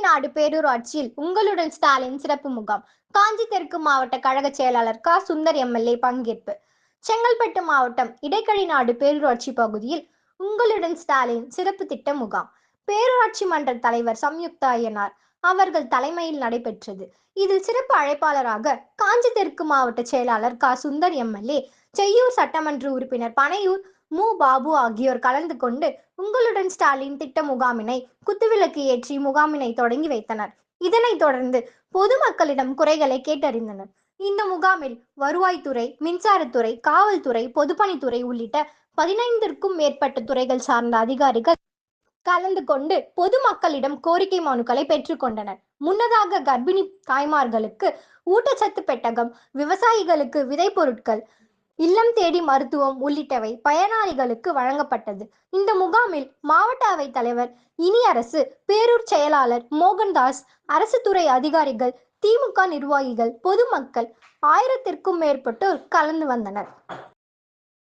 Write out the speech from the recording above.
நாடு பேரூராட்சியில் உங்களுடன் ஸ்டாலின் சிறப்பு முகாம். காஞ்சி தெற்கு மாவட்ட கழக செயலாளர் சுந்தர் எம்எல்ஏ பங்கேற்பு. செங்கல்பட்டு மாவட்டம் இடைக்கழிநாடு பேரூராட்சி பகுதியில் உங்களுடன் ஸ்டாலின் சிறப்பு திட்ட முகாம் பேரூராட்சி மன்ற தலைவர் சம்யுக்தா ஐயனார் அவர்கள் தலைமையில் நடைபெற்றது. இதில் சிறப்பு அழைப்பாளராக காஞ்சி தெற்கு மாவட்ட செயலாளர் சுந்தர் எம்எல்ஏ, செய்யூர் சட்டமன்ற உறுப்பினர் பனையூர் பாபு ஆகியோர் கலந்து கொண்டு உங்களுடன் ஸ்டாலின் திட்ட முகாமினை குத்துவிளக்கு ஏற்றி முகாமினை தொடங்கி வைத்தனர். இதனைத் தொடர்ந்து பொதுமக்களிடம் குறைகளை கேட்டறிந்தனர். இந்த முகாமில் வருவாய்த்துறை, மின்சாரத்துறை, காவல்துறை, பொதுப்பணித்துறை உள்ளிட்ட 15ற்கும் மேற்பட்ட துறைகள் சார்ந்த அதிகாரிகள் கலந்து கொண்டு பொதுமக்களிடம் கோரிக்கை மனுக்களை பெற்றுக்கொண்டனர். முன்னதாக கர்ப்பிணி தாய்மார்களுக்கு ஊட்டச்சத்து பெட்டகம், விவசாயிகளுக்கு விதை பொருட்கள், இல்லம் தேடி மருத்துவம் உள்ளிட்டவை பயனாளிகளுக்கு வழங்கப்பட்டது. இந்த முகாமில் மாவட்ட அவைத் தலைவர் இனியரசு, பேரூர் செயலாளர் மோகன்தாஸ், அரசு துறை அதிகாரிகள், திமுக நிர்வாகிகள், பொதுமக்கள் 1000ற்கும் மேற்பட்டோர் கலந்து வந்தனர்.